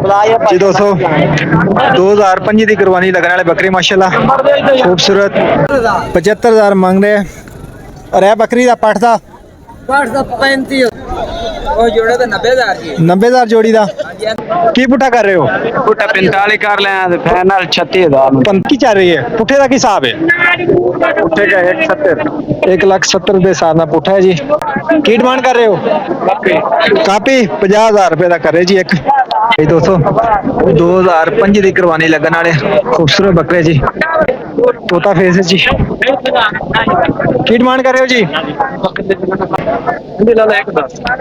जी दोस्तों 2005 की कुर्बानी लगने वाले बकरी माशाल्लाह खूबसूरत 75,000 मांग रहे हैं। और यह बकरी का पाठ था 35 ਉਹ ਜੋੜਾ ਤਾਂ 90000 ਜੀ 90,000 जोड़ी का की पुठा कर रहे हो? ਪੁੱਟਾ 45 ਕਰ ਲਿਆ ਤੇ ਫਾਈਨਲ 36000 ਨੂੰ की चाह रही है पुठे का की हिसाब है? ਪੁੱਟੇ ਦਾ 170 1,70,000 के हिसाब में पुठा है जी। की डिमांड कर रहे हो? कापी 50,000 रुपए का कर रहे जी एक। जी दोस्तों 2005 की कुर्बानी लगन वाले खूबसूरत बकरे जी तोता फेस है जी। की डिमांड कर रहे हो जी?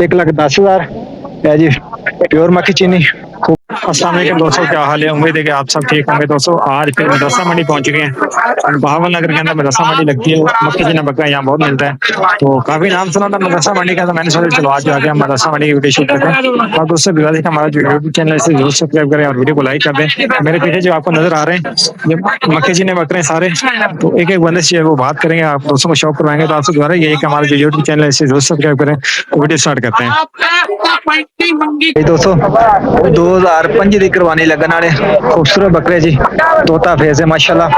1,10,000 है जी। प्योर मक्खी चीनी। अस्सलाम वालेकुम दोस्तों, क्या हाल है? उम्मीद है कि आप सब ठीक होंगे। दोस्तों आज फिर मदरसा मंडी पहुंच गए हैं। बहावल नगर के अंदर मदरसा मंडी लगती है। मक्खी चीना बकरा यहाँ बहुत मिलता है, तो काफी नाम सुना था मदरसा मंडी का, तो मैंने सोचा चलो आज आके हम मदरसा मंडी की वीडियो शूट करते हैं। और दोस्तों बिला देखा हमारा जो यूट्यूब चैनल है इसे जरूर सब्सक्राइब करें और वीडियो को लाइक कर दें। मेरे पीछे जो आपको नजर आ रहे हैं ये मक्खी चीने बकरे सारे, तो एक एक बंदे से वो बात करेंगे, आप दोस्तों को शौक करवाएंगे। तो आपसे दोबारा यही कि हमारा जो यूट्यूब चैनल है इसे जरूर सब्सक्राइब करें। तो वीडियो स्टार्ट करते हैं। दोस्तों 2005 की कुर्बानी लगन वाले खूबसूरत बकरे जी तोता फेस है माशाल्लाह।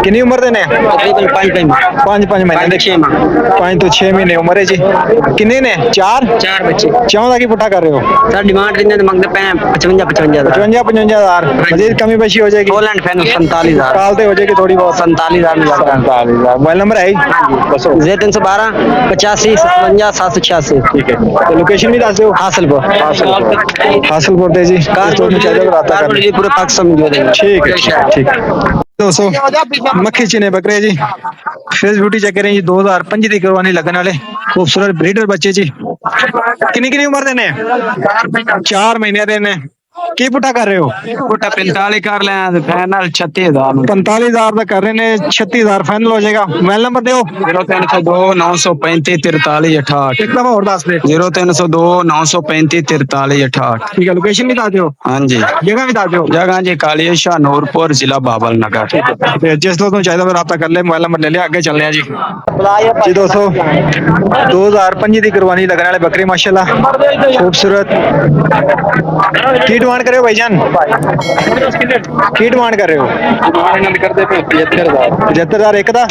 कितनी उम्र देने? 5 महीने दे 5 तो 6 महीने उम्र है जी। कितने ने? चार बच्चे चौदह की पुठा कर रहे हो? सर डिमांड कितने तो मंगते पे 55 55,000 मजीद कमी बेशी हो जाएगी? पोलैंड फैन 47,000 टालते हो जाएगी थोड़ी बहुत। 47,000 मोबाइल नंबर है बसो Z312 85 57 786। ठीक है, तो लोकेशन भी दस दो। हासिलपुर दे जी पूरे पाकिस्तान में ठीक है ठीक है। दोस्तों मक्खी चीने बकरे जी फेस ब्यूटी चेक करें जी 2005 की कुर्बानी लगन वाले खूबसूरत ब्रीडर बच्चे जी। कितनी उम्र देने? 4 महीने देने। की पुठा कर रहे हो? पुट्टा 45 कर लिया ते फाइनल 36000 45,000 का कर रहे ने, 36,000 फाइनल हो जाएगा। मोबाइल नंबर दो। 0302 935 43 68। एक दफा और दस दे। 0302 935 43 68। ठीक है, लोकेशन भी बता दो। हाँ जी, जगह भी बता दो। जगह जी काली शाह नूरपुर जिला बाबल नगर। तो जिस दोस्त को चाहिए रब्ता कर ले, मोबाइल नंबर ले लिया, आगे चलने हैं जी। जी दोस्तों 2005 की कुर्बानी लगने वाले बकरी माशाल्लाह खूबसूरत। की डिमांड करे हो भाईजान? की डिमांड कर रहे हो? 75,000 एक था।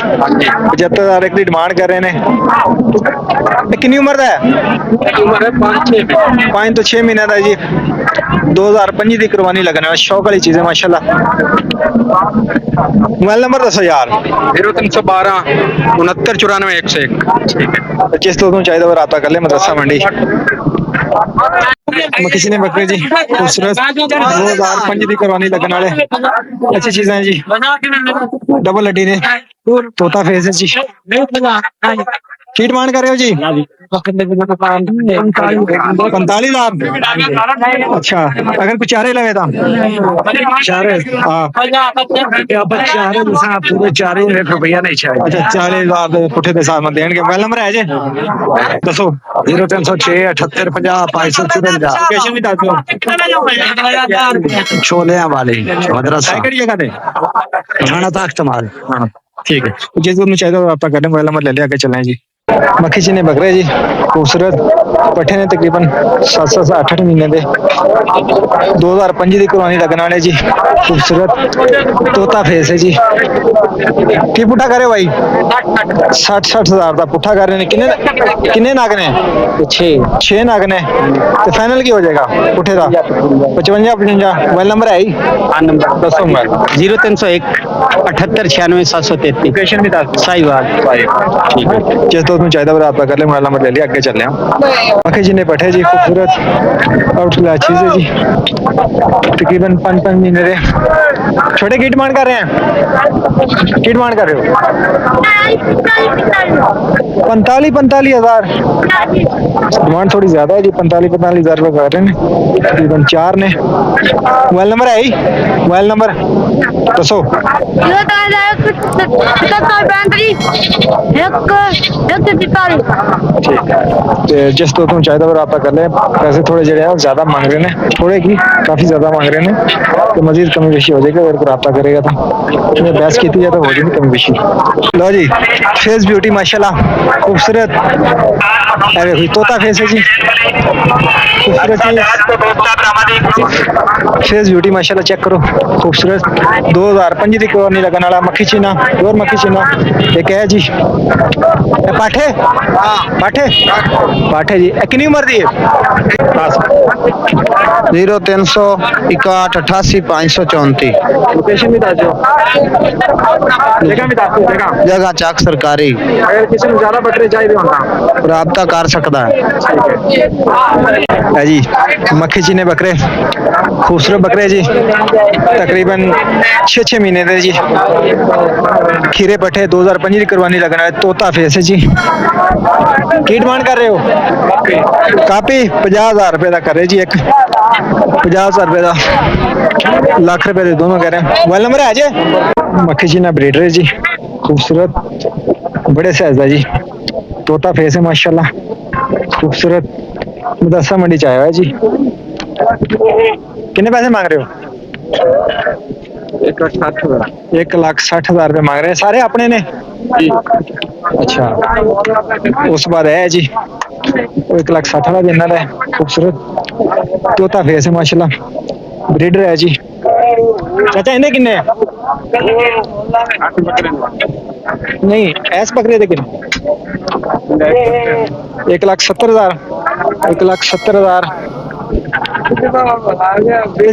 75,000 एक की डिमांड कर रहे ने। कितनी उम्र का है? 5 तो 6 महीने का जी। 2005 की कुर्बानी लगने वाला शौक वाली चीज है माशाल्लाह। मोबाइल नंबर दसो यार। 0312 69 94 101। जिस दोस्त को चाहिए वो रब्ता कर ले, मदरसा मंडी। किसी ने बकरे जी खूबसूरत 2005 की कुर्बानी लगने वाले अच्छी चीजें हैं जी। डबल हड्डी ने तोता फेस है जी। की डिमांड कर रहे हो जी? 45,000। अच्छा, अगर कुछ चारे लगे था चारे पूरे 4 रुपया नहीं चाहिए। अच्छा 40,000 पुठे के साथ में देंगे। मोबाइल नंबर है जी दसो। 0306 78 50 554। लोकेशन भी दस दो। छोले वाली मदरसा जगह दे थाना तक इस्तेमाल। ठीक है, जिस दिन चाहिए रब्ता करने, मोबाइल नंबर ले लिया, आगे चलें जी। मक्खी चीने बकरे जी खूबसूरत पट्ठे ने तकरीबन 7-8 महीने दे 2005 की कुर्बानी लगने वाले जी खूबसूरत तोता फेस है जी। की पुठा करे भाई? 60,000 का पुठा कर रहे ने। किन्ने नाग ने? 6 नाग ने। तो फाइनल की हो जाएगा पुठे का? 55-55। मोबाइल नंबर है ही? दसो मोबाइल। 0301 78 96 733। लोकेशन भी दस। साहिवाल। ठीक है, जिस दोस्त में चाहिए रब्ता कर ले, मोबाइल नंबर ले लिया, आगे चल रहे हैं। मक्खी जी ने पठे जी खूबसूरत आउटफिट चीज है जी। तकरीबन 5 महीने दे छोटे की डिमांड कर रहे हैं। की डिमांड कर रहे हो? 45,000 डिमांड थोड़ी ज्यादा है जी। 45,000 रुपए कर रहे हैं तकरीबन 4 ने। मोबाइल नंबर है ही? मोबाइल नंबर दसो। जिस दोस्त को चाहिए रब्ता कर ले। पैसे थोड़े जड़े ज्यादा मांग रहे हैं, थोड़े की काफी ज्यादा मांग रहे हैं, तो मजीद कमी बेशी हो जाएगी, अगर कोई रब्ता करेगा तो मैं बहस की थी या तो हो जाएगी कमी बेशी। लो जी, फेस ब्यूटी माशाल्लाह खूबसूरत, अरे हुई तोता फेस है जी, खूबसूरत चीज। फेस ब्यूटी माशाल्लाह चेक करो, खूबसूरत 2005 ਦੀ ਕੋਰ ਨਹੀਂ ਲੱਗਣ ਵਾਲਾ ਮੱਖੀ ਚੀਨਾ, ਪਿਓਰ ਮੱਖੀ ਚੀਨਾ ਇੱਕ ਹੈ ਜੀ। ਇਹ ਪਾਠੇ, ਪਾਠੇ ਪਾਠੇ जी, कितनी उम्र दी है? 0361 लोकेशन भी दस दो, जगह भी दस दो, जगह चक सरकारी, अगर किसी को ज्यादा बकरे चाहिए होना राबता कर सकता है। है जी। मक्खी चीने बकरे, खूबसूरत बकरे जी, तकरीबन 6 महीने दे जी, खीरे पट्ठे 2005 की कुर्बानी लगना है, तोता फेस है जी। की डिमांड कर रहे हो? कापी 50,000 रुपए का कर रहे जी, एक 50,000 रुपए का, लाख रुपए दे दोनों कह रहे हैं। मोबाइल नंबर है जी। मक्खी चीना ब्रीडर है जी, खूबसूरत बड़े साइज है जी, तोता फेस है माशाल्लाह, खूबसूरत मुदस्सा मंडी च आया है जी। कितने पैसे मांग रहे हो? 1,60,000 रुपए मांग रहे हैं, सारे अपने ने? अच्छा, उस बाद है जी 1,60,000 वाला देना है, खूबसूरत तोता फेस है माशाल्लाह, ब्रीडर है जी। चाचा इन्हें किन्ने है? नहीं ऐस बकरे दे किन्ने? 1,70,000, 1,70,000।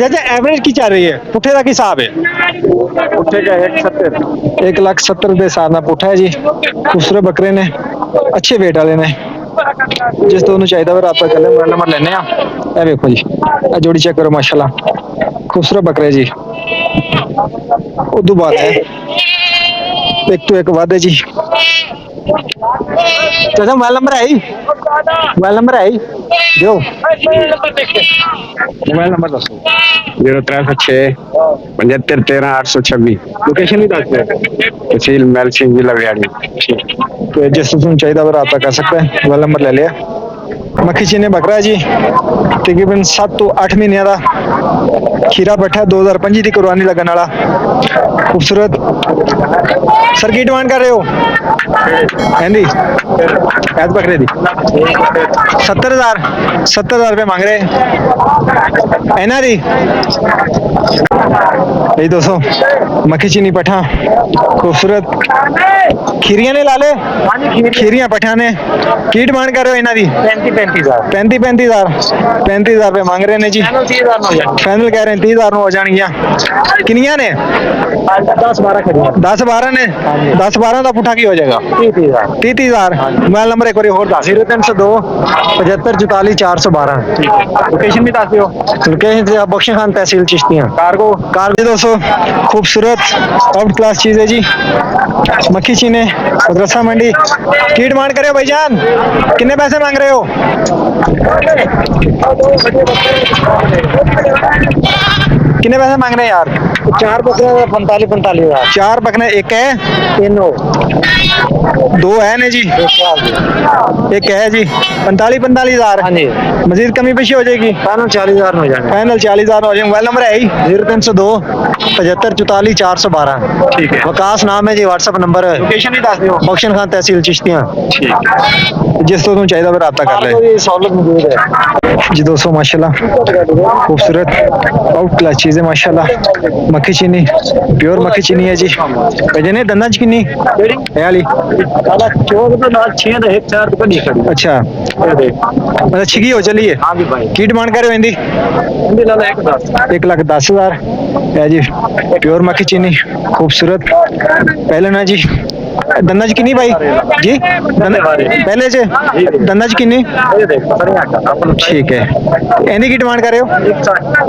चाचा एवरेज की चल रही है, पुट्ठे का हिसाब है? पुट्ठे का 1,70,000 के हिसाब में पुट्ठा है जी, खूबसूरत बकरे ने, अच्छे वेट वाले ने, जिस तो चाहिए फिर आप मोबाइल नंबर लेने ए देखो जी, जोड़ी चेक करो माशाल्लाह, खूबसूरत बकरे जी। उदू बात है एक तो एक वादे जी। चाचा मोबाइल नंबर है ही, मोबाइल नंबर है ही जो मोबाइल नंबर दसो। 0306 75 13 826, लोकेशन भी दस दो, तहसील मैल सिंह जिला व्याड़ी। तो जिस तुम चाहिए फिर रब्ता कर सकते हैं, मोबाइल नंबर ले लिया। मक्खी चीने बकरा है जी, तकरीबन 7 तो 8 महीने का, खीरा पट्ठा 2005 की कुर्बानी लगन वाला, खूबसूरत। सर की डिमांड कर रहे हो? हैंदी ऐस बकरे दी 70,000 रुपए मांग रहे है ना दी। यही दोस्तों मक्खी चीनी पठा, खूबसूरत खीरियां ने ला ले, खीरियां पठा ने, की डिमांड कर रहे हो इन्हों की? 35,000 रुपए मांग रहे ने जी, फाइनल कह रहे हैं 30,000 हो जाएंगियां। किनिया ने? 10-12 ने, 10-12 का पुठा की हो जाएगा 30,000। मोबाइल नंबर एक बार और दस। 0302 75 44 412। लोकेशन भी दस दो। लोकेशन बख्शी खान तहसील चिश्तियां, कार्गो दोस्तों खूबसूरत आउट क्लास चीज है जी, मक्खी चीने मदरसा मंडी। की डिमांड करे हो भाईजान, कितने पैसे मांग रहे हो? कितने पैसे मांग रहे हैं यार? 4 बकरे 45,000। 4 बकरे, एक है, 2 है ने जी, एक है जी, 45,000। हाँ जी, मजीद कमी पेशी हो जाएगी, फाइनल 40,000 हो जाएगा। फाइनल 40,000 हो जाएगा। मोबाइल नंबर है ही 0302 75 44 412। ठीक है, वकास नाम है जी, व्हाट्सएप नंबर है। लोकेशन ही दस दो। बख्शन खान तहसील चिश्तियां। ठीक, जिस तो तुम चाहिए फिर रब्ता कर ले। सहूलत मौजूद है जी दोस्तों माशाल्लाह खूबसूरत आउट क्लास चीज है माशाल्लाह, मक्खी चीनी प्योर मक्खी चीनी है जी। भजने दंदा च किन्नी है वाली? अच्छा, मतलब छिगी हो चली है। की डिमांड कर रहे हो इनकी? 1,10,000 है जी, प्योर मक्खी चीनी खूबसूरत। पहले ना जी दंदा च किन्नी भाई जी? पहले च दंदा च किन्नी? ठीक है, इनकी की डिमांड कर रहे हो?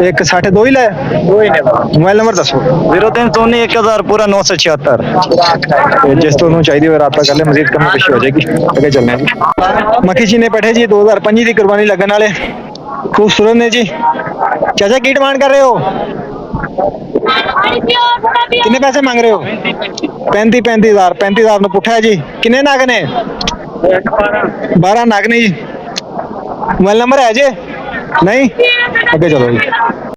1,60 दो ही लाए। मोबाइल नंबर दसो। 0319 1000 पूरा 976। जिस तो चाहिए फिर रब्ता कर ले, मजीद कमी पेशी हो जाएगी। आगे चलने हैं जी। मक्खी चीने पठे जी 2005 की कुर्बानी लगन वाले, खूबसूरत ने जी। चाचा की डिमांड कर रहे हो? कितने पैसे मांग रहे हो? 35,000। 35,000 में पुठा है जी। कितने नाग ने? 12 नाग ने जी। मोबाइल नंबर है जी? नहीं, आगे चलो जी।